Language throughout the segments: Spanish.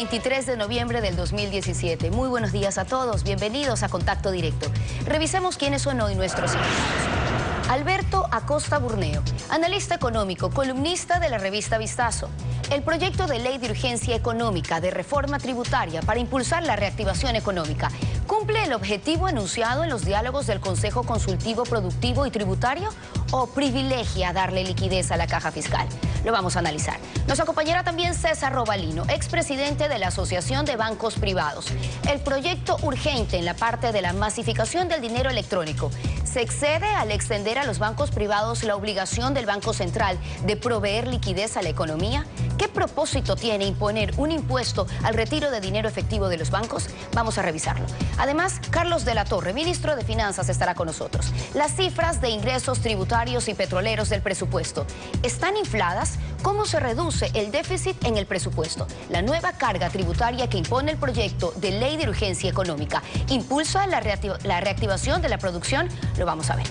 23 de noviembre del 2017. Muy buenos días a todos, bienvenidos a Contacto Directo. Revisemos quiénes son hoy nuestros invitados. Alberto Acosta Burneo, analista económico, columnista de la revista Vistazo. El proyecto de ley de urgencia económica de reforma tributaria para impulsar la reactivación económica ¿cumple el objetivo anunciado en los diálogos del Consejo Consultivo Productivo y Tributario o privilegia darle liquidez a la caja fiscal? Lo vamos a analizar. Nos acompañará también César Robalino, expresidente de la Asociación de Bancos Privados. El proyecto urgente en la parte de la masificación del dinero electrónico se excede al extender a los bancos privados la obligación del Banco Central de proveer liquidez a la economía. ¿Qué propósito tiene imponer un impuesto al retiro de dinero efectivo de los bancos? Vamos a revisarlo. Además, Carlos de la Torre, ministro de Finanzas, estará con nosotros. Las cifras de ingresos tributarios y petroleros del presupuesto ¿están infladas? ¿Cómo se reduce el déficit en el presupuesto? La nueva carga tributaria que impone el proyecto de ley de urgencia económica ¿impulsa la reactivación de la producción? Lo vamos a ver.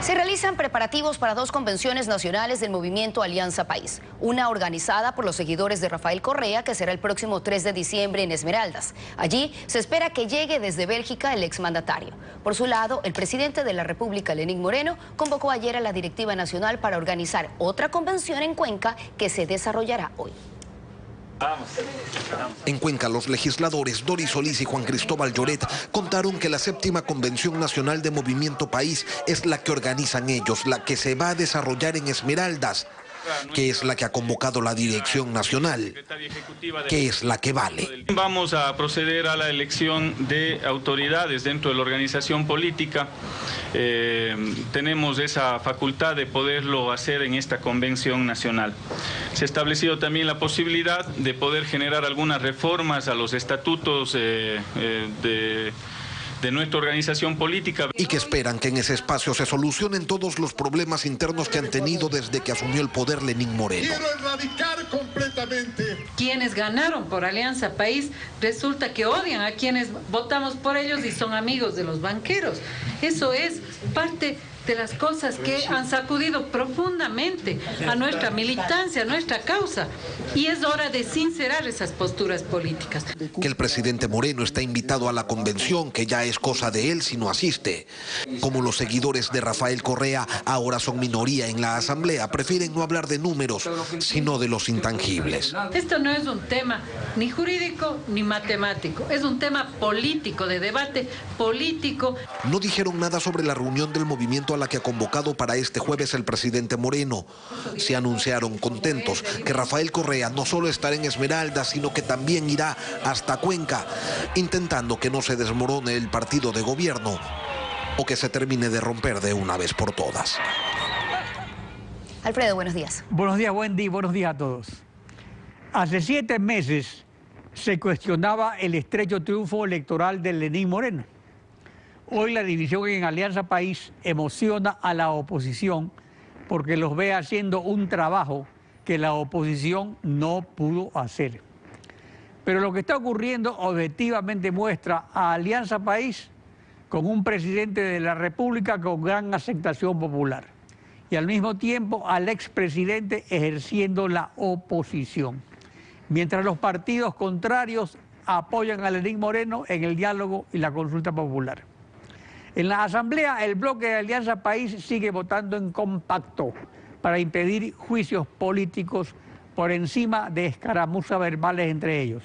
Se realizan preparativos para dos convenciones nacionales del movimiento Alianza País. Una organizada por los seguidores de Rafael Correa, que será el próximo 3 de diciembre en Esmeraldas. Allí se espera que llegue desde Bélgica el exmandatario. Por su lado, el presidente de la República, Lenín Moreno, convocó ayer a la directiva nacional para organizar otra convención en Cuenca que se desarrollará hoy. En Cuenca, los legisladores Doris Solís y Juan Cristóbal Lloret contaron que la 7ª Convención Nacional de Movimiento País es la que organizan ellos, la que se va a desarrollar en Esmeraldas, que es la que ha convocado la Dirección Nacional, que es la que vale. Vamos a proceder a la elección de autoridades dentro de la organización política. Tenemos esa facultad de poderlo hacer en esta convención nacional. Se ha establecido también la posibilidad de poder generar algunas reformas a los estatutos de nuestra organización política. Y que esperan que en ese espacio se solucionen todos los problemas internos que han tenido desde que asumió el poder Lenín Moreno. Quiero erradicar completamente. Quienes ganaron por Alianza País resulta que odian a quienes votamos por ellos y son amigos de los banqueros. Eso es parte de las cosas que han sacudido profundamente a nuestra militancia, a nuestra causa. Y es hora de sincerar esas posturas políticas. Que el presidente Moreno está invitado a la convención, que ya es cosa de él si no asiste. Como los seguidores de Rafael Correa ahora son minoría en la asamblea, prefieren no hablar de números, sino de los intangibles. Esto no es un tema ni jurídico ni matemático, es un tema político, de debate político. No dijeron nada sobre la reunión del movimiento a la que ha convocado para este jueves el presidente Moreno. Se anunciaron contentos que Rafael Correa no solo estará en Esmeraldas, sino que también irá hasta Cuenca, intentando que no se desmorone el partido de gobierno o que se termine de romper de una vez por todas. Alfredo, buenos días. Buenos días, Wendy, buenos días a todos. Hace 7 meses se cuestionaba el estrecho triunfo electoral de Lenín Moreno. Hoy la división en Alianza País emociona a la oposición porque los ve haciendo un trabajo que la oposición no pudo hacer. Pero lo que está ocurriendo objetivamente muestra a Alianza País con un presidente de la República con gran aceptación popular y al mismo tiempo al expresidente ejerciendo la oposición, mientras los partidos contrarios apoyan a Lenín Moreno en el diálogo y la consulta popular. En la Asamblea, el bloque de Alianza País sigue votando en compacto para impedir juicios políticos por encima de escaramuzas verbales entre ellos.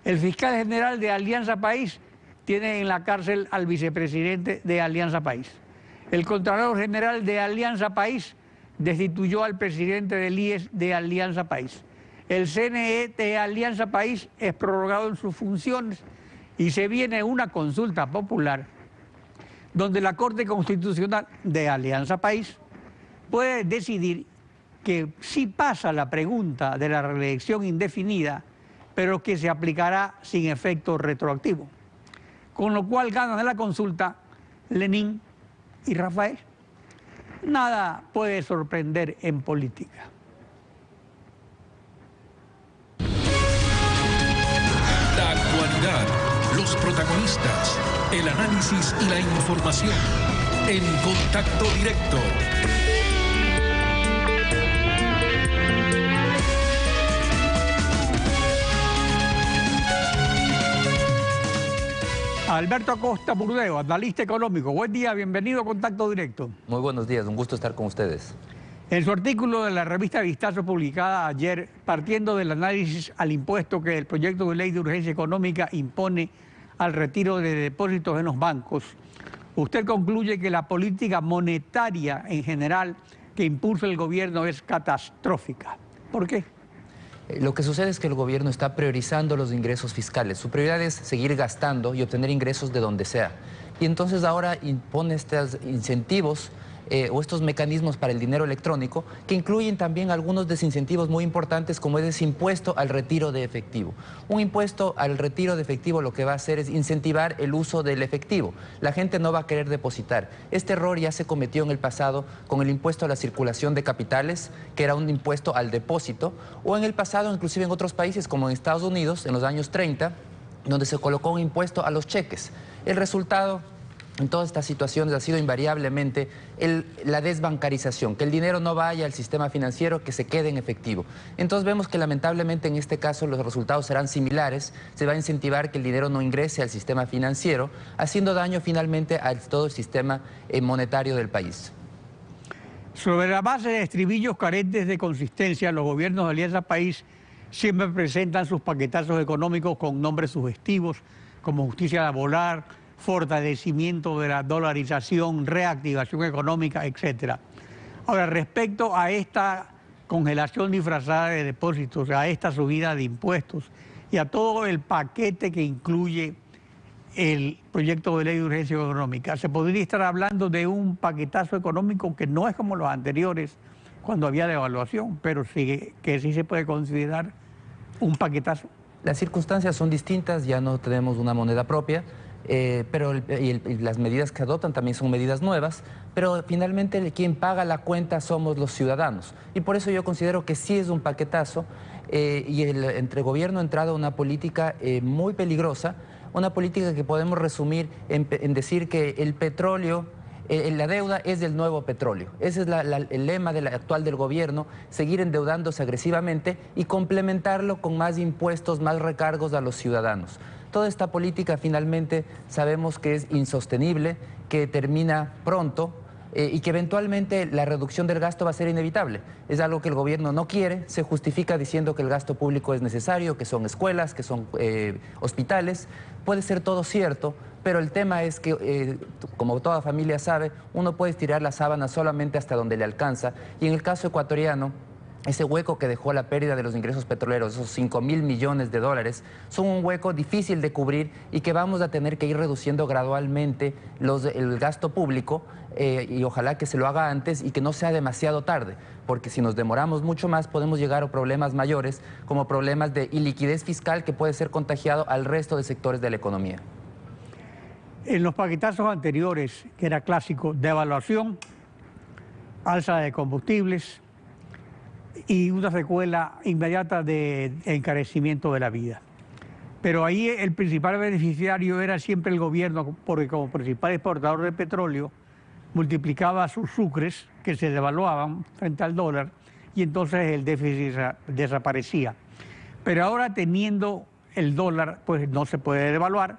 El fiscal general de Alianza País tiene en la cárcel al vicepresidente de Alianza País. El contralor general de Alianza País destituyó al presidente del IES de Alianza País. El CNE de Alianza País es prorrogado en sus funciones y se viene una consulta popular donde la Corte Constitucional de Alianza País puede decidir que sí pasa la pregunta de la reelección indefinida, pero que se aplicará sin efecto retroactivo. Con lo cual ganan en la consulta Lenín y Rafael. Nada puede sorprender en política. La actualidad, los protagonistas, el análisis y la información en Contacto Directo. Alberto Acosta Burdeo, analista económico. Buen día, bienvenido a Contacto Directo. Muy buenos días, un gusto estar con ustedes. En su artículo de la revista Vistazo publicada ayer, partiendo del análisis al impuesto que el proyecto de ley de urgencia económica impone al retiro de depósitos en los bancos, usted concluye que la política monetaria en general que impulsa el gobierno es catastrófica. ¿Por qué? Lo que sucede es que el gobierno está priorizando los ingresos fiscales. Su prioridad es seguir gastando y obtener ingresos de donde sea. Y entonces ahora impone estos incentivos o estos mecanismos para el dinero electrónico que incluyen también algunos desincentivos muy importantes, como es ese impuesto al retiro de efectivo. Un impuesto al retiro de efectivo lo que va a hacer es incentivar el uso del efectivo. La gente no va a querer depositar. Este error ya se cometió en el pasado con el impuesto a la circulación de capitales, que era un impuesto al depósito, o en el pasado, inclusive en otros países como en Estados Unidos, en los años 30, donde se colocó un impuesto a los cheques. El resultado en todas estas situaciones ha sido invariablemente la desbancarización, que el dinero no vaya al sistema financiero, que se quede en efectivo. Entonces vemos que lamentablemente en este caso los resultados serán similares, se va a incentivar que el dinero no ingrese al sistema financiero, haciendo daño finalmente a todo el sistema monetario del país. Sobre la base de estribillos carentes de consistencia, los gobiernos de Alianza País siempre presentan sus paquetazos económicos con nombres sugestivos como justicia laboral, fortalecimiento de la dolarización, reactivación económica, etc. Ahora, respecto a esta congelación disfrazada de depósitos, a esta subida de impuestos y a todo el paquete que incluye el proyecto de ley de urgencia económica, se podría estar hablando de un paquetazo económico que no es como los anteriores, cuando había devaluación, pero sí, que sí se puede considerar un paquetazo. Las circunstancias son distintas, ya no tenemos una moneda propia, pero las medidas que adoptan también son medidas nuevas, pero finalmente quien paga la cuenta somos los ciudadanos. Y por eso yo considero que sí es un paquetazo y entre gobierno ha entrado una política muy peligrosa, una política que podemos resumir en decir que el petróleo, la deuda es el nuevo petróleo. Ese es el lema actual del gobierno, seguir endeudándose agresivamente y complementarlo con más impuestos, más recargos a los ciudadanos. Toda esta política finalmente sabemos que es insostenible, que termina pronto y que eventualmente la reducción del gasto va a ser inevitable. Es algo que el gobierno no quiere, se justifica diciendo que el gasto público es necesario, que son escuelas, que son hospitales. Puede ser todo cierto, pero el tema es que, como toda familia sabe, uno puede estirar la sábana solamente hasta donde le alcanza. Y en el caso ecuatoriano, ese hueco que dejó la pérdida de los ingresos petroleros, esos 5.000 millones de dólares, son un hueco difícil de cubrir y que vamos a tener que ir reduciendo gradualmente el gasto público y ojalá que se lo haga antes y que no sea demasiado tarde, porque si nos demoramos mucho más podemos llegar a problemas mayores, como problemas de iliquidez fiscal que puede ser contagiado al resto de sectores de la economía. En los paquetazos anteriores, que era clásico, devaluación, alza de combustibles y una secuela inmediata de encarecimiento de la vida. Pero ahí el principal beneficiario era siempre el gobierno, porque como principal exportador de petróleo, multiplicaba sus sucres, que se devaluaban frente al dólar, y entonces el déficit desaparecía. Pero ahora, teniendo el dólar, pues no se puede devaluar.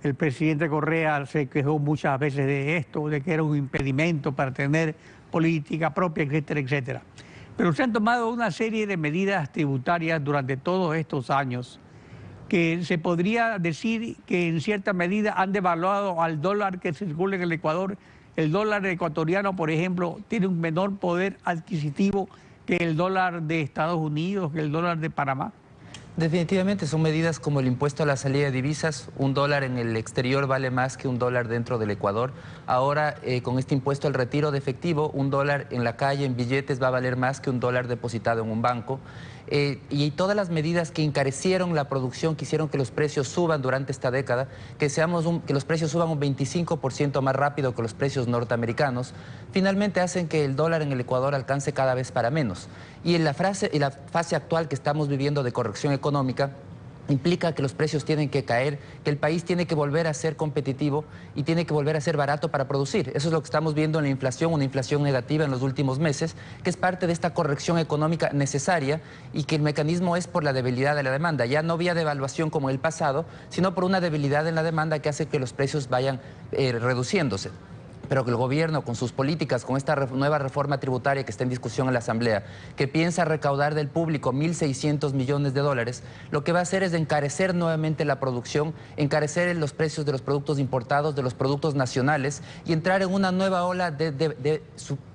El presidente Correa se quejó muchas veces de esto, de que era un impedimento para tener política propia, etcétera, etcétera. Pero se han tomado una serie de medidas tributarias durante todos estos años que se podría decir que en cierta medida han devaluado al dólar que circula en el Ecuador. El dólar ecuatoriano, por ejemplo, tiene un menor poder adquisitivo que el dólar de Estados Unidos, que el dólar de Panamá. Definitivamente son medidas como el impuesto a la salida de divisas. Un dólar en el exterior vale más que un dólar dentro del Ecuador. Ahora, con este impuesto al retiro de efectivo, un dólar en la calle, en billetes, va a valer más que un dólar depositado en un banco. Y todas las medidas que encarecieron la producción, que hicieron que los precios suban durante esta década, que los precios suban un 25% más rápido que los precios norteamericanos, finalmente hacen que el dólar en el Ecuador alcance cada vez para menos. Y en la fase actual que estamos viviendo de corrección económica, implica que los precios tienen que caer, que el país tiene que volver a ser competitivo y tiene que volver a ser barato para producir. Eso es lo que estamos viendo en la inflación, una inflación negativa en los últimos meses, que es parte de esta corrección económica necesaria y que el mecanismo es por la debilidad de la demanda, ya no vía devaluación como en el pasado, sino por una debilidad en la demanda que hace que los precios vayan reduciéndose. Pero que el gobierno, con sus políticas, con esta nueva reforma tributaria que está en discusión en la Asamblea, que piensa recaudar del público 1.600 millones de dólares, lo que va a hacer es encarecer nuevamente la producción, encarecer los precios de los productos importados, de los productos nacionales, y entrar en una nueva ola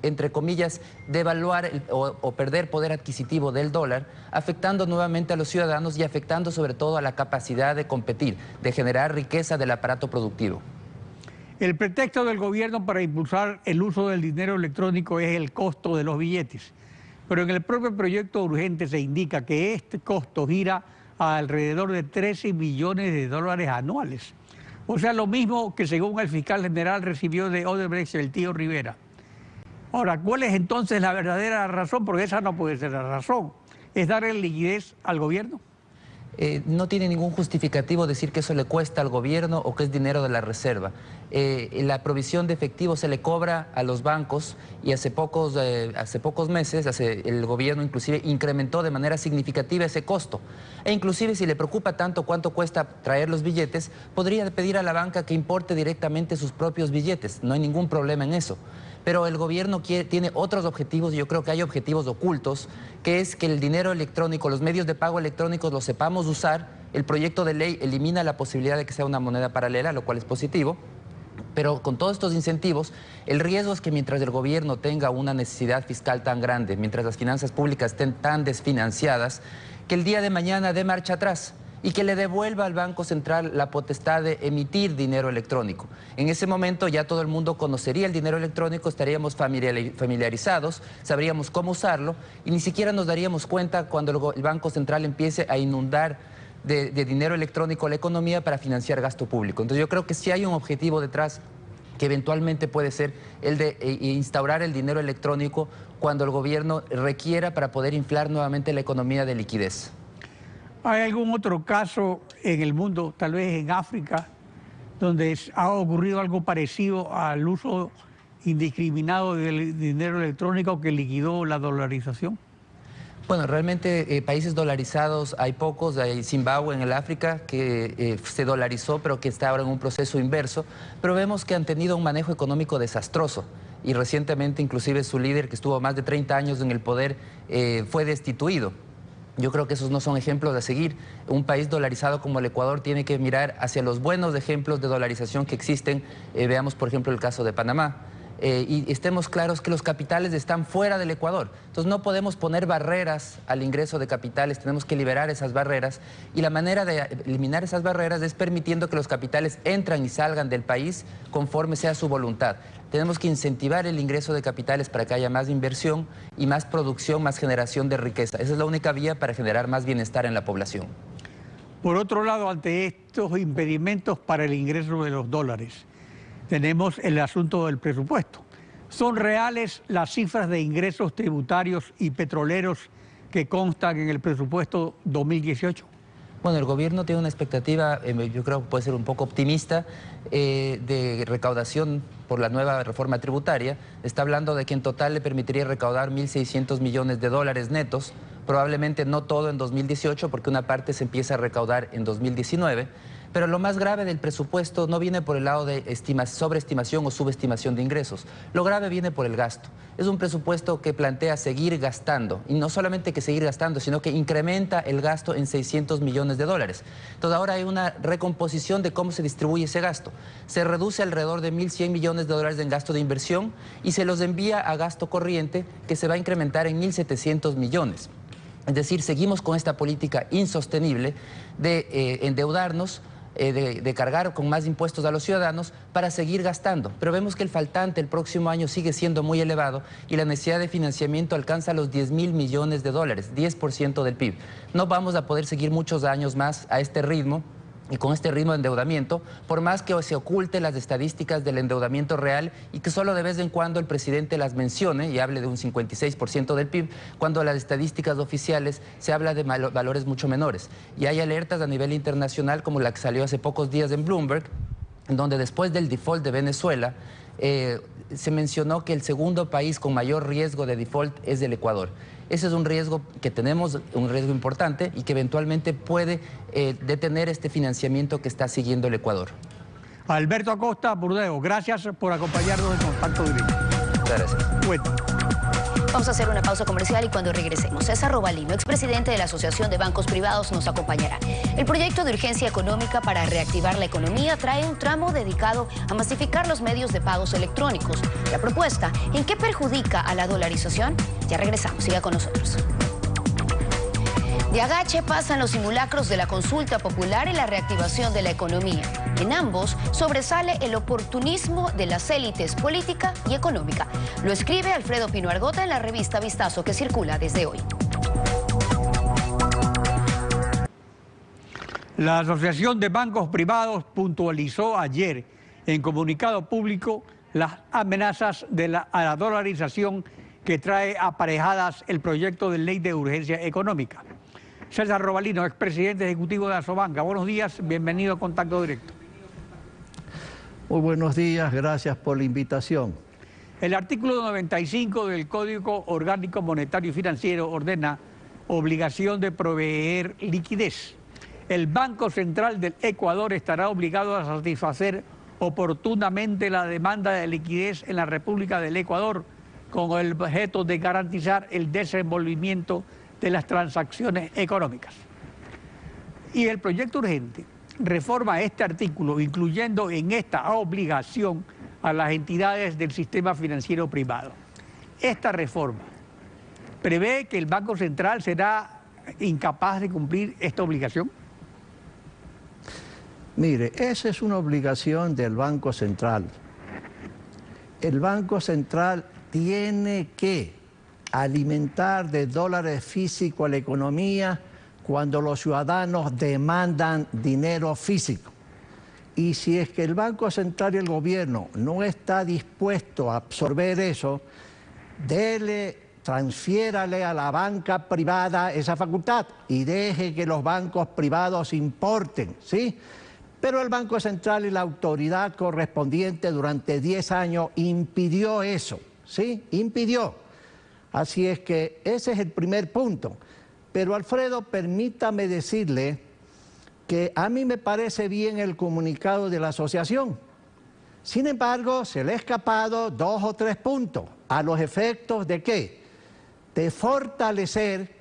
entre comillas, devaluar o perder poder adquisitivo del dólar, afectando nuevamente a los ciudadanos y afectando sobre todo a la capacidad de competir, de generar riqueza del aparato productivo. El pretexto del gobierno para impulsar el uso del dinero electrónico es el costo de los billetes. Pero en el propio proyecto urgente se indica que este costo gira a alrededor de 13 millones de dólares anuales. O sea, lo mismo que según el fiscal general recibió de Odebrecht el tío Rivera. Ahora, ¿cuál es entonces la verdadera razón? Porque esa no puede ser la razón. ¿Es darle liquidez al gobierno? No tiene ningún justificativo decir que eso le cuesta al gobierno o que es dinero de la reserva. La provisión de efectivo se le cobra a los bancos y hace pocos meses el gobierno inclusive incrementó de manera significativa ese costo. E inclusive si le preocupa tanto cuánto cuesta traer los billetes, podría pedir a la banca que importe directamente sus propios billetes. No hay ningún problema en eso. Pero el gobierno tiene otros objetivos, y yo creo que hay objetivos ocultos, que es que el dinero electrónico, los medios de pago electrónicos los sepamos usar. El proyecto de ley elimina la posibilidad de que sea una moneda paralela, lo cual es positivo. Pero con todos estos incentivos, el riesgo es que mientras el gobierno tenga una necesidad fiscal tan grande, mientras las finanzas públicas estén tan desfinanciadas, que el día de mañana dé marcha atrás y que le devuelva al Banco Central la potestad de emitir dinero electrónico. En ese momento ya todo el mundo conocería el dinero electrónico, estaríamos familiarizados, sabríamos cómo usarlo y ni siquiera nos daríamos cuenta cuando el Banco Central empiece a inundar de dinero electrónico la economía para financiar gasto público. Entonces yo creo que sí hay un objetivo detrás que eventualmente puede ser el de instaurar el dinero electrónico cuando el gobierno requiera para poder inflar nuevamente la economía de liquidez. ¿Hay algún otro caso en el mundo, tal vez en África, donde ha ocurrido algo parecido al uso indiscriminado del dinero electrónico que liquidó la dolarización? Bueno, realmente países dolarizados hay pocos. Hay Zimbabue en el África que se dolarizó pero que está ahora en un proceso inverso, pero vemos que han tenido un manejo económico desastroso y recientemente inclusive su líder, que estuvo más de 30 años en el poder, fue destituido. Yo creo que esos no son ejemplos a seguir. Un país dolarizado como el Ecuador tiene que mirar hacia los buenos ejemplos de dolarización que existen. Veamos, por ejemplo, el caso de Panamá. Y estemos claros que los capitales están fuera del Ecuador. Entonces no podemos poner barreras al ingreso de capitales, tenemos que liberar esas barreras. Y la manera de eliminar esas barreras es permitiendo que los capitales entran y salgan del país conforme sea su voluntad. Tenemos que incentivar el ingreso de capitales para que haya más inversión y más producción, más generación de riqueza. Esa es la única vía para generar más bienestar en la población. Por otro lado, ante estos impedimentos para el ingreso de los dólares, tenemos el asunto del presupuesto. ¿Son reales las cifras de ingresos tributarios y petroleros que constan en el presupuesto 2018? Bueno, el gobierno tiene una expectativa, yo creo que puede ser un poco optimista, de recaudación por la nueva reforma tributaria. Está hablando de que en total le permitiría recaudar 1.600 millones de dólares netos, probablemente no todo en 2018, porque una parte se empieza a recaudar en 2019. Pero lo más grave del presupuesto no viene por el lado de sobreestimación o subestimación de ingresos. Lo grave viene por el gasto. Es un presupuesto que plantea seguir gastando. Y no solamente que seguir gastando, sino que incrementa el gasto en 600 millones de dólares. Entonces ahora hay una recomposición de cómo se distribuye ese gasto. Se reduce alrededor de 1.100 millones de dólares en gasto de inversión y se los envía a gasto corriente, que se va a incrementar en 1.700 millones. Es decir, seguimos con esta política insostenible de endeudarnos, de cargar con más impuestos a los ciudadanos para seguir gastando. Pero vemos que el faltante el próximo año sigue siendo muy elevado y la necesidad de financiamiento alcanza los 10.000 millones de dólares, 10% del PIB. No vamos a poder seguir muchos años más a este ritmo y con este ritmo de endeudamiento, por más que se oculte las estadísticas del endeudamiento real y que solo de vez en cuando el presidente las mencione y hable de un 56% del PIB, cuando las estadísticas oficiales se habla de valores mucho menores. Y hay alertas a nivel internacional, como la que salió hace pocos días en Bloomberg, en donde después del default de Venezuela, se mencionó que el segundo país con mayor riesgo de default es el Ecuador. Ese es un riesgo que tenemos, un riesgo importante y que eventualmente puede detener este financiamiento que está siguiendo el Ecuador. Alberto Acosta Burneo, gracias por acompañarnos en Contacto Directo. Muchas gracias. Bueno. Vamos a hacer una pausa comercial y cuando regresemos, César Robalino, expresidente de la Asociación de Bancos Privados, nos acompañará. El proyecto de urgencia económica para reactivar la economía trae un tramo dedicado a masificar los medios de pagos electrónicos. La propuesta, ¿en qué perjudica a la dolarización? Ya regresamos, siga con nosotros. De agache pasan los simulacros de la consulta popular y la reactivación de la economía. En ambos sobresale el oportunismo de las élites política y económica. Lo escribe Alfredo Pino Argota en la revista Vistazo, que circula desde hoy. La Asociación de Bancos Privados puntualizó ayer en comunicado público las amenazas a la dolarización que trae aparejadas el proyecto de ley de urgencia económica. César Robalino, expresidente ejecutivo de Asobanca. Buenos días, bienvenido a Contacto Directo. Muy buenos días, gracias por la invitación. El artículo 95 del Código Orgánico Monetario y Financiero ordena obligación de proveer liquidez. El Banco Central del Ecuador estará obligado a satisfacer oportunamente la demanda de liquidez en la República del Ecuador con el objeto de garantizar el desenvolvimiento de las transacciones económicas. Y el proyecto urgente reforma este artículo, incluyendo en esta obligación a las entidades del sistema financiero privado. Esta reforma prevé que el Banco Central será incapaz de cumplir esta obligación. Mire, esa es una obligación del Banco Central. El Banco Central tiene que alimentar de dólares físicos a la economía cuando los ciudadanos demandan dinero físico. Y si es que el Banco Central y el gobierno no está dispuesto a absorber eso, transfiérale a la banca privada esa facultad y deje que los bancos privados importen, ¿sí? Pero el Banco Central y la autoridad correspondiente durante 10 años impidió eso, ¿sí? Impidió. Así es que ese es el primer punto. Pero Alfredo, permítame decirle que a mí me parece bien el comunicado de la asociación. Sin embargo, se le ha escapado 2 o 3 puntos. ¿A los efectos de qué? De fortalecer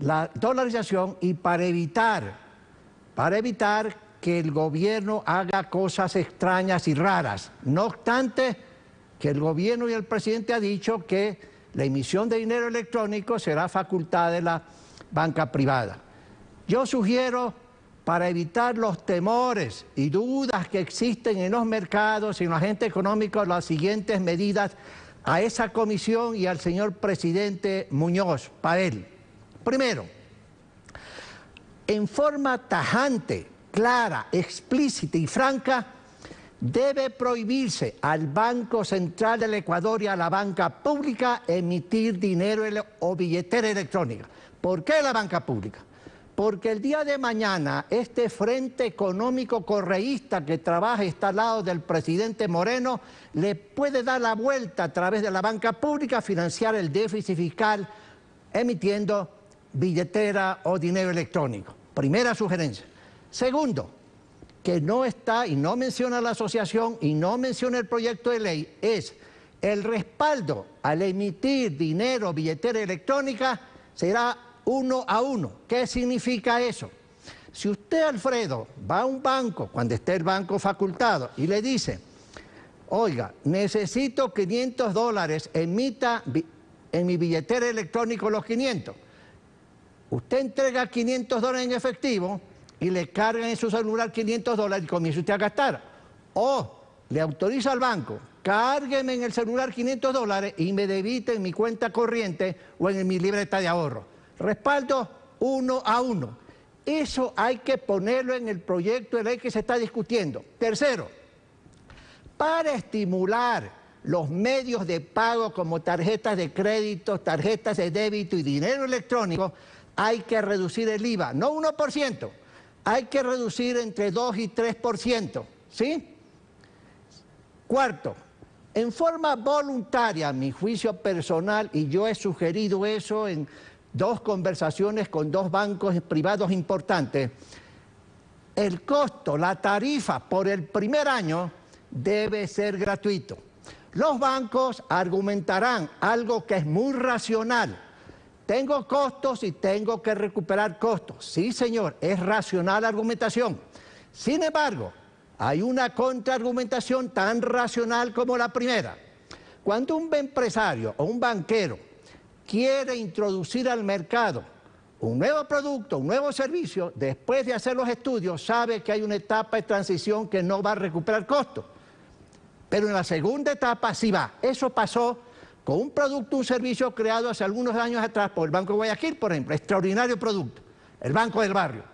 la dolarización y para evitar que el gobierno haga cosas extrañas y raras. No obstante, que el gobierno y el presidente ha dicho que la emisión de dinero electrónico será facultad de la banca privada. Yo sugiero, para evitar los temores y dudas que existen en los mercados y en los agentes económicos, las siguientes medidas a esa comisión y al señor presidente Muñoz Pavel. Primero, en forma tajante, clara, explícita y franca, debe prohibirse al Banco Central del Ecuador y a la banca pública emitir dinero o billetera electrónica. ¿Por qué la banca pública? Porque el día de mañana este frente económico correísta que trabaja y está al lado del presidente Moreno le puede dar la vuelta a través de la banca pública a financiar el déficit fiscal emitiendo billetera o dinero electrónico. Primera sugerencia. Segundo, que no está y no menciona la asociación y no menciona el proyecto de ley, es el respaldo al emitir dinero, billetera electrónica, será 1 a 1. ¿Qué significa eso? Si usted, Alfredo, va a un banco, cuando esté el banco facultado, y le dice, oiga, necesito $500, emita en mi billetera electrónica los 500. Usted entrega $500 en efectivo y le cargan en su celular $500 y comienza usted a gastar. O le autoriza al banco, cárgueme en el celular $500 y me debite en mi cuenta corriente o en mi libreta de ahorro. Respaldo 1 a 1. Eso hay que ponerlo en el proyecto de ley que se está discutiendo. Tercero, para estimular los medios de pago como tarjetas de crédito, tarjetas de débito y dinero electrónico, hay que reducir el IVA, no 1%, hay que reducir entre 2 y 3%, ¿sí? Cuarto, en forma voluntaria, a mi juicio personal, y yo he sugerido eso en 2 conversaciones con 2 bancos privados importantes, el costo, la tarifa por el primer año debe ser gratuito. Los bancos argumentarán algo que es muy racional. Tengo costos y tengo que recuperar costos. Sí, señor, es racional la argumentación. Sin embargo, hay una contraargumentación tan racional como la primera. Cuando un empresario o un banquero quiere introducir al mercado un nuevo producto, un nuevo servicio, después de hacer los estudios, sabe que hay una etapa de transición que no va a recuperar costos. Pero en la segunda etapa sí va. Eso pasó con un producto, un servicio creado hace algunos años atrás por el Banco de Guayaquil, por ejemplo, extraordinario producto, el Banco del Barrio.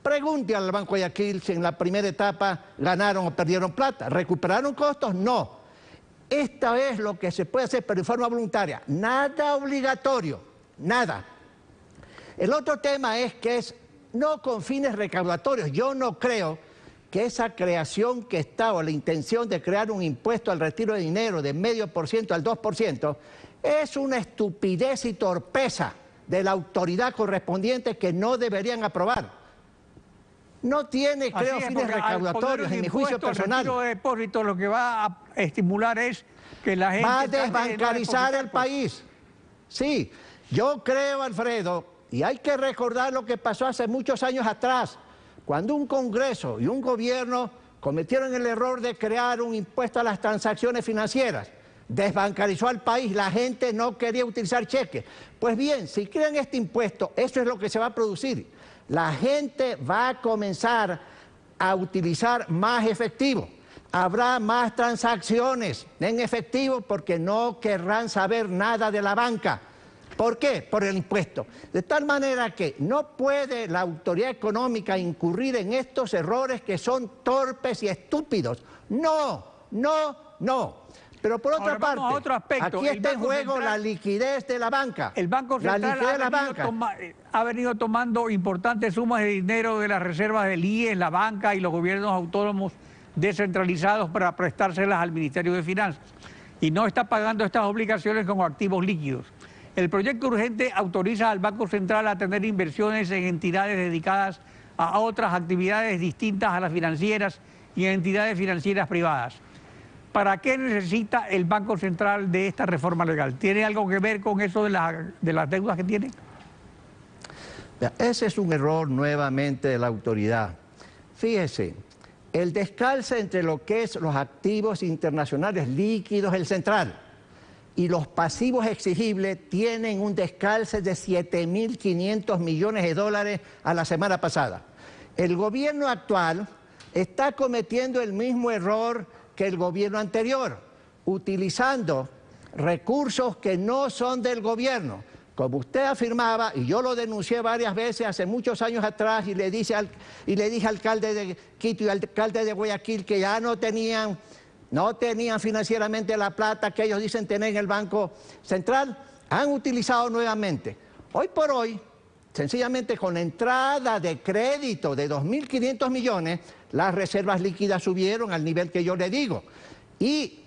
Pregunte al Banco de Guayaquil si en la primera etapa ganaron o perdieron plata. ¿Recuperaron costos? No. Esta es lo que se puede hacer, pero de forma voluntaria. Nada obligatorio, nada. El otro tema es que es no con fines recaudatorios. Yo no creo que esa creación que está, o la intención de crear un impuesto al retiro de dinero de 0,5% al 2%, es una estupidez y torpeza de la autoridad correspondiente que no deberían aprobar. No tiene, creo, fines recaudatorios, en mi juicio personal. El retiro de depósito lo que va a estimular es que la gente... Va a desbancarizar el país. Sí, yo creo, Alfredo, y hay que recordar lo que pasó hace muchos años atrás, cuando un Congreso y un gobierno cometieron el error de crear un impuesto a las transacciones financieras. Desbancarizó al país, la gente no quería utilizar cheques. Pues bien, si crean este impuesto, eso es lo que se va a producir. La gente va a comenzar a utilizar más efectivo. Habrá más transacciones en efectivo porque no querrán saber nada de la banca. ¿Por qué? Por el impuesto. De tal manera que no puede la autoridad económica incurrir en estos errores que son torpes y estúpidos. No, no, no. Pero por otra parte, a otro aspecto. Aquí está en juego la liquidez de la banca. El Banco Central ha venido tomando importantes sumas de dinero de las reservas del IES, la banca y los gobiernos autónomos descentralizados para prestárselas al Ministerio de Finanzas. Y no está pagando estas obligaciones como activos líquidos. El proyecto urgente autoriza al Banco Central a tener inversiones en entidades dedicadas a otras actividades distintas a las financieras y en entidades financieras privadas. ¿Para qué necesita el Banco Central de esta reforma legal? ¿Tiene algo que ver con eso de las deudas que tiene? Ese es un error nuevamente de la autoridad. Fíjese, el descalce entre lo que es los activos internacionales líquidos, el central, y los pasivos exigibles tienen un descalce de 7.500 millones de dólares a la semana pasada. El gobierno actual está cometiendo el mismo error que el gobierno anterior, utilizando recursos que no son del gobierno. Como usted afirmaba, y yo lo denuncié varias veces hace muchos años atrás, y le dije al alcalde de Quito y al alcalde de Guayaquil que ya no tenían financieramente la plata que ellos dicen tener en el Banco Central, han utilizado nuevamente. Hoy por hoy, sencillamente con la entrada de crédito de 2.500 millones, las reservas líquidas subieron al nivel que yo le digo. Y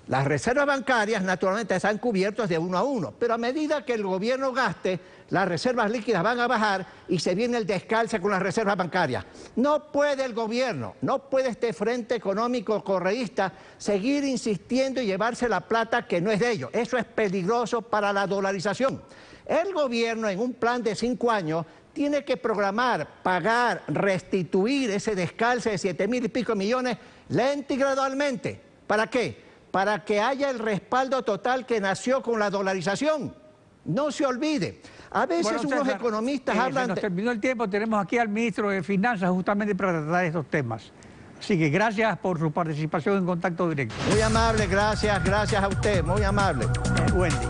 las reservas bancarias naturalmente están cubiertas de 1 a 1, pero a medida que el gobierno gaste, las reservas líquidas van a bajar y se viene el descalce con las reservas bancarias. No puede el gobierno, no puede este frente económico correísta seguir insistiendo y llevarse la plata que no es de ellos. Eso es peligroso para la dolarización. El gobierno en un plan de 5 años tiene que programar, pagar, restituir ese descalce de 7.000 y pico millones lenta y gradualmente. ¿Para qué? Para que haya el respaldo total que nació con la dolarización. No se olvide. A veces unos economistas hablan... Nos terminó el tiempo, tenemos aquí al ministro de Finanzas justamente para tratar estos temas. Así que gracias por su participación en Contacto Directo. Muy amable, gracias a usted, muy amable. Buen día.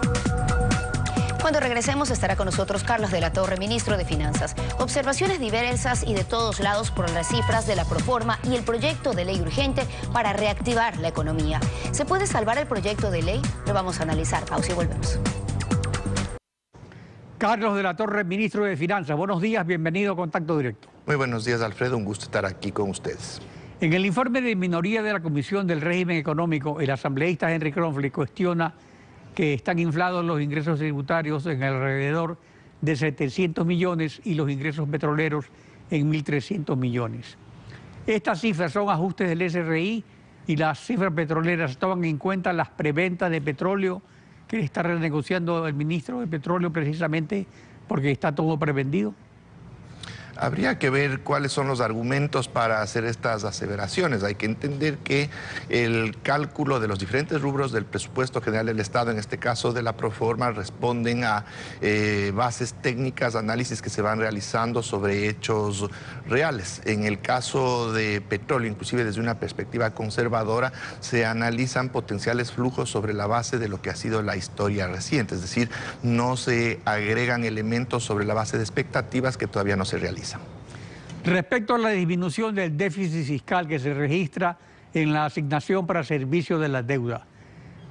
Cuando regresemos estará con nosotros Carlos de la Torre, ministro de Finanzas. Observaciones diversas y de todos lados por las cifras de la Proforma y el proyecto de ley urgente para reactivar la economía. ¿Se puede salvar el proyecto de ley? Lo vamos a analizar. Pausa y volvemos. Carlos de la Torre, ministro de Finanzas. Buenos días, bienvenido a Contacto Directo. Muy buenos días, Alfredo. Un gusto estar aquí con ustedes. En el informe de minoría de la Comisión del Régimen Económico, el asambleísta Henry Kronfeld cuestiona que están inflados los ingresos tributarios en alrededor de 700 millones y los ingresos petroleros en 1.300 millones. Estas cifras son ajustes del SRI y las cifras petroleras toman en cuenta las preventas de petróleo que está renegociando el ministro de Petróleo precisamente porque está todo prevendido. Habría que ver cuáles son los argumentos para hacer estas aseveraciones. Hay que entender que el cálculo de los diferentes rubros del presupuesto general del Estado, en este caso de la Proforma, responden a bases técnicas, análisis que se van realizando sobre hechos reales. En el caso de petróleo, inclusive desde una perspectiva conservadora, se analizan potenciales flujos sobre la base de lo que ha sido la historia reciente. Es decir, no se agregan elementos sobre la base de expectativas que todavía no se realizan. Respecto a la disminución del déficit fiscal que se registra en la asignación para servicio de la deuda,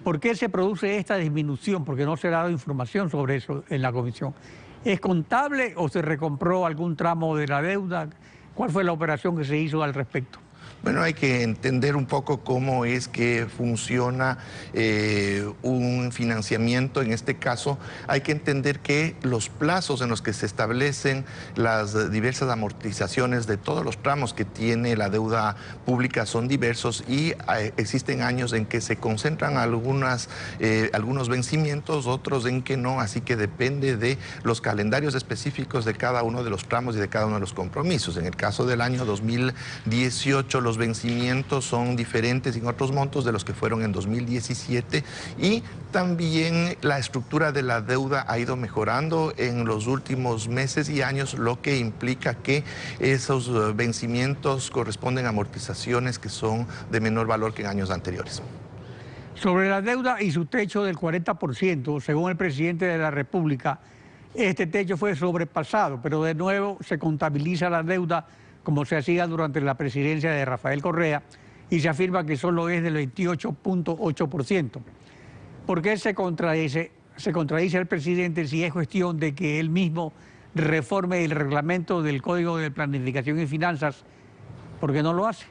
¿por qué se produce esta disminución? Porque no se ha dado información sobre eso en la comisión. ¿Es contable o se recompró algún tramo de la deuda? ¿Cuál fue la operación que se hizo al respecto? Bueno, hay que entender un poco cómo es que funciona un financiamiento. En este caso, hay que entender que los plazos en los que se establecen las diversas amortizaciones de todos los tramos que tiene la deuda pública son diversos y existen años en que se concentran algunos vencimientos, otros en que no, así que depende de los calendarios específicos de cada uno de los tramos y de cada uno de los compromisos. En el caso del año 2018, los vencimientos son diferentes en otros montos de los que fueron en 2017 y también la estructura de la deuda ha ido mejorando en los últimos meses y años, lo que implica que esos vencimientos corresponden a amortizaciones que son de menor valor que en años anteriores. Sobre la deuda y su techo del 40%, según el presidente de la República, este techo fue sobrepasado, pero de nuevo se contabiliza la deuda como se hacía durante la presidencia de Rafael Correa, y se afirma que solo es del 28.8%. ¿Por qué se contradice el presidente si es cuestión de que él mismo reforme el reglamento del Código de Planificación y Finanzas? ¿Por qué no lo hace?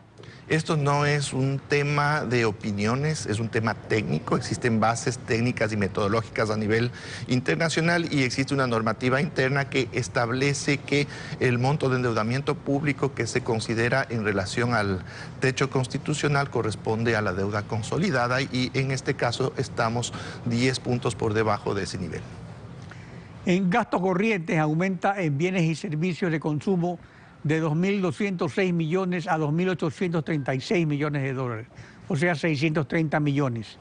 Esto no es un tema de opiniones, es un tema técnico. Existen bases técnicas y metodológicas a nivel internacional y existe una normativa interna que establece que el monto de endeudamiento público que se considera en relación al techo constitucional corresponde a la deuda consolidada y en este caso estamos 10 puntos por debajo de ese nivel. En gastos corrientes aumenta en bienes y servicios de consumo de 2.206 millones a 2.836 millones de dólares, o sea, 630 millones.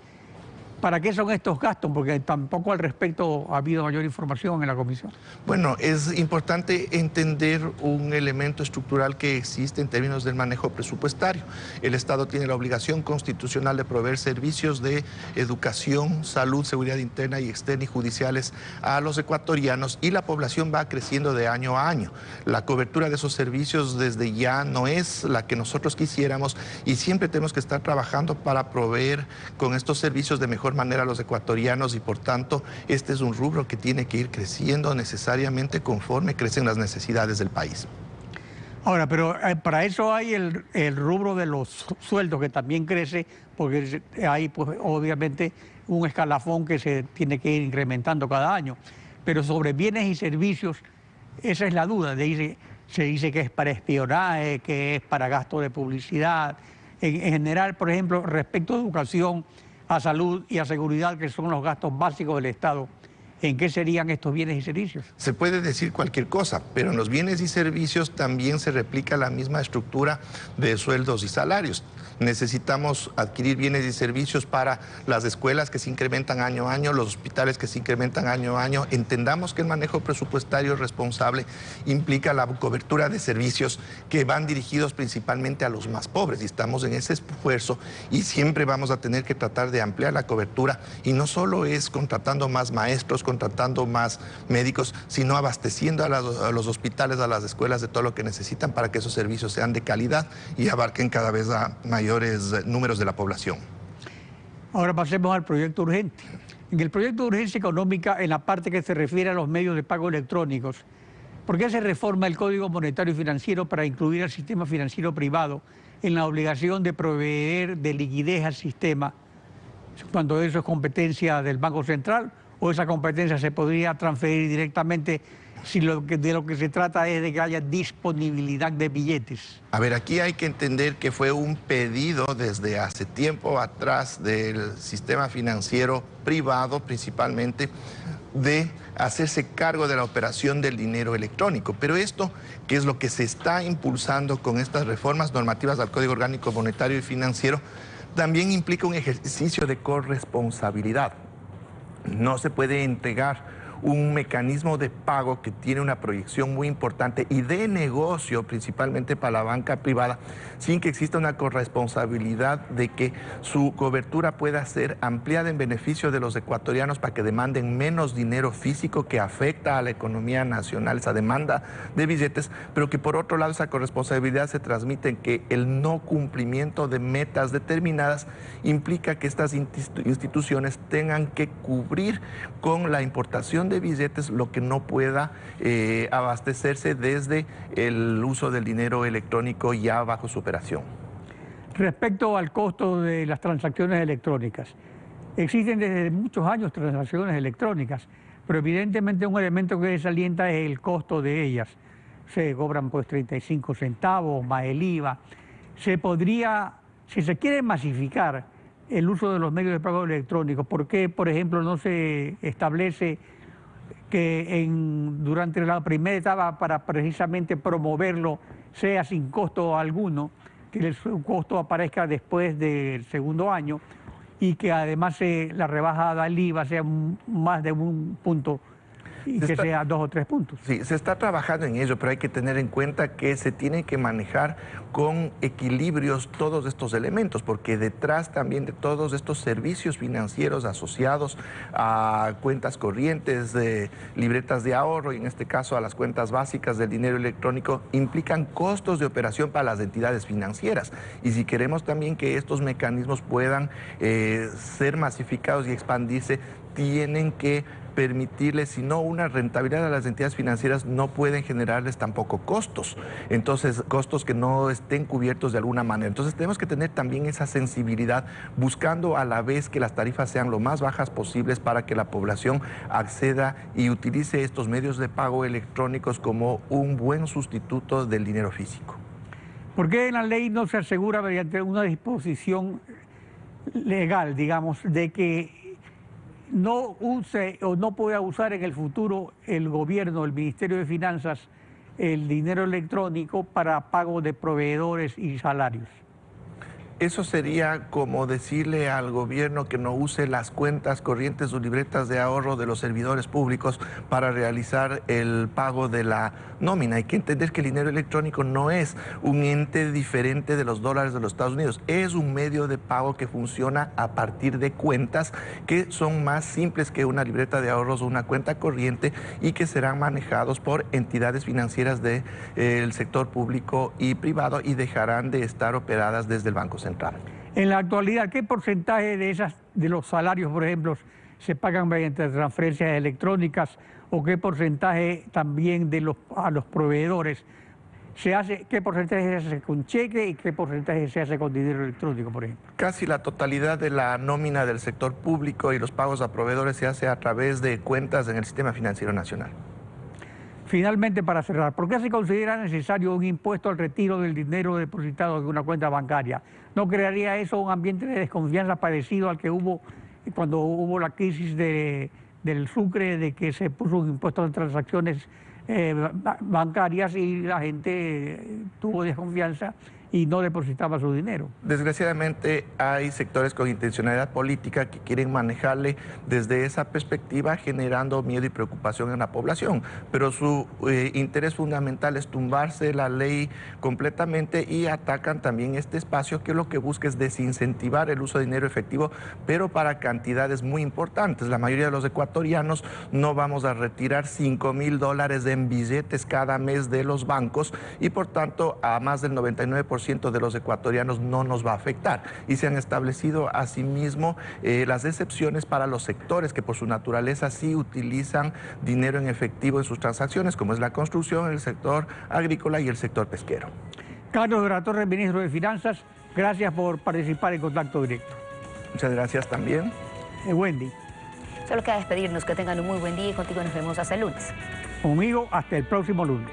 ¿Para qué son estos gastos? Porque tampoco al respecto ha habido mayor información en la comisión. Bueno, es importante entender un elemento estructural que existe en términos del manejo presupuestario. El Estado tiene la obligación constitucional de proveer servicios de educación, salud, seguridad interna y externa y judiciales a los ecuatorianos y la población va creciendo de año a año. La cobertura de esos servicios desde ya no es la que nosotros quisiéramos y siempre tenemos que estar trabajando para proveer con estos servicios de mejor manera a los ecuatorianos y por tanto este es un rubro que tiene que ir creciendo necesariamente conforme crecen las necesidades del país. Ahora, pero para eso hay el rubro de los sueldos que también crece porque hay pues obviamente un escalafón que se tiene que ir incrementando cada año. Pero sobre bienes y servicios, esa es la duda. Se dice que es para espionaje, que es para gasto de publicidad. En general, por ejemplo, respecto a educación, a salud y a seguridad, que son los gastos básicos del Estado, ¿en qué serían estos bienes y servicios? Se puede decir cualquier cosa, pero en los bienes y servicios también se replica la misma estructura de sueldos y salarios. Necesitamos adquirir bienes y servicios para las escuelas que se incrementan año a año, los hospitales que se incrementan año a año. Entendamos que el manejo presupuestario responsable implica la cobertura de servicios que van dirigidos principalmente a los más pobres y estamos en ese esfuerzo y siempre vamos a tener que tratar de ampliar la cobertura y no solo es contratando más maestros, contratando más médicos, sino abasteciendo a los hospitales, a las escuelas de todo lo que necesitan para que esos servicios sean de calidad y abarquen cada vez a mayores números de la población. Ahora pasemos al proyecto urgente. En el proyecto de urgencia económica, en la parte que se refiere a los medios de pago electrónicos, ¿por qué se reforma el Código Monetario y Financiero para incluir al sistema financiero privado en la obligación de proveer de liquidez al sistema, cuando eso es competencia del Banco Central, o esa competencia se podría transferir directamente si de lo que se trata es de que haya disponibilidad de billetes? A ver, aquí hay que entender que fue un pedido desde hace tiempo atrás del sistema financiero privado, principalmente, de hacerse cargo de la operación del dinero electrónico. Pero esto, que es lo que se está impulsando con estas reformas normativas al Código Orgánico Monetario y Financiero, también implica un ejercicio de corresponsabilidad. No se puede entregar un mecanismo de pago que tiene una proyección muy importante y de negocio, principalmente para la banca privada, sin que exista una corresponsabilidad de que su cobertura pueda ser ampliada en beneficio de los ecuatorianos para que demanden menos dinero físico que afecta a la economía nacional, esa demanda de billetes, pero que por otro lado esa corresponsabilidad se transmite en que el no cumplimiento de metas determinadas implica que estas instituciones tengan que cubrir con la importación de billetes lo que no pueda abastecerse desde el uso del dinero electrónico ya bajo su operación. Respecto al costo de las transacciones electrónicas, existen desde muchos años transacciones electrónicas, pero evidentemente un elemento que desalienta es el costo de ellas. Se cobran pues 35 centavos más el IVA. Se podría, si se quiere masificar el uso de los medios de pago electrónicos, ¿por qué, por ejemplo, no se establece que durante la primera etapa, para precisamente promoverlo, sea sin costo alguno, que su costo aparezca después del segundo año y que además la rebajada del IVA sea más de un punto y que sea 2 o 3 puntos? Sí, se está trabajando en ello, pero hay que tener en cuenta que se tiene que manejar con equilibrios todos estos elementos, porque detrás también de todos estos servicios financieros asociados a cuentas corrientes, de libretas de ahorro y en este caso a las cuentas básicas del dinero electrónico, implican costos de operación para las entidades financieras. Y si queremos también que estos mecanismos puedan ser masificados y expandirse, tienen que permitirles, si no una rentabilidad a las entidades financieras, no pueden generarles tampoco costos. Entonces, costos que no estén cubiertos de alguna manera. Entonces, tenemos que tener también esa sensibilidad, buscando a la vez que las tarifas sean lo más bajas posibles para que la población acceda y utilice estos medios de pago electrónicos como un buen sustituto del dinero físico. ¿Por qué en la ley no se asegura mediante una disposición legal, digamos, de que no use o no pueda usar en el futuro el gobierno, el Ministerio de Finanzas, el dinero electrónico para pago de proveedores y salarios? Eso sería como decirle al gobierno que no use las cuentas corrientes o libretas de ahorro de los servidores públicos para realizar el pago de la nómina. Hay que entender que el dinero electrónico no es un ente diferente de los dólares de los Estados Unidos. Es un medio de pago que funciona a partir de cuentas que son más simples que una libreta de ahorros o una cuenta corriente y que serán manejados por entidades financieras del sector público y privado y dejarán de estar operadas desde el Banco Central. En la actualidad, ¿qué porcentaje de los salarios, por ejemplo, se pagan mediante transferencias electrónicas o qué porcentaje también a los proveedores se hace, qué porcentaje se hace con cheque y qué porcentaje se hace con dinero electrónico, por ejemplo? Casi la totalidad de la nómina del sector público y los pagos a proveedores se hace a través de cuentas en el sistema financiero nacional. Finalmente, para cerrar, ¿por qué se considera necesario un impuesto al retiro del dinero depositado en una cuenta bancaria? ¿No crearía eso un ambiente de desconfianza parecido al que hubo cuando hubo la crisis del Sucre, de que se puso un impuesto en transacciones bancarias y la gente tuvo desconfianza y no depositaba su dinero. Desgraciadamente hay sectores con intencionalidad política que quieren manejarle desde esa perspectiva, generando miedo y preocupación en la población, pero su interés fundamental es tumbarse la ley completamente y atacan también este espacio que lo que busca es desincentivar el uso de dinero efectivo, pero para cantidades muy importantes. La mayoría de los ecuatorianos no vamos a retirar $5,000 en billetes cada mes de los bancos y por tanto a más del 99% de los ecuatorianos no nos va a afectar. Y se han establecido asimismo las excepciones para los sectores que por su naturaleza sí utilizan dinero en efectivo en sus transacciones, como es la construcción, el sector agrícola y el sector pesquero. Carlos de la Torre, ministro de Finanzas, gracias por participar en Contacto Directo. Muchas gracias también. Wendy. Solo queda despedirnos, que tengan un muy buen día y contigo nos vemos hasta el lunes. Conmigo hasta el próximo lunes.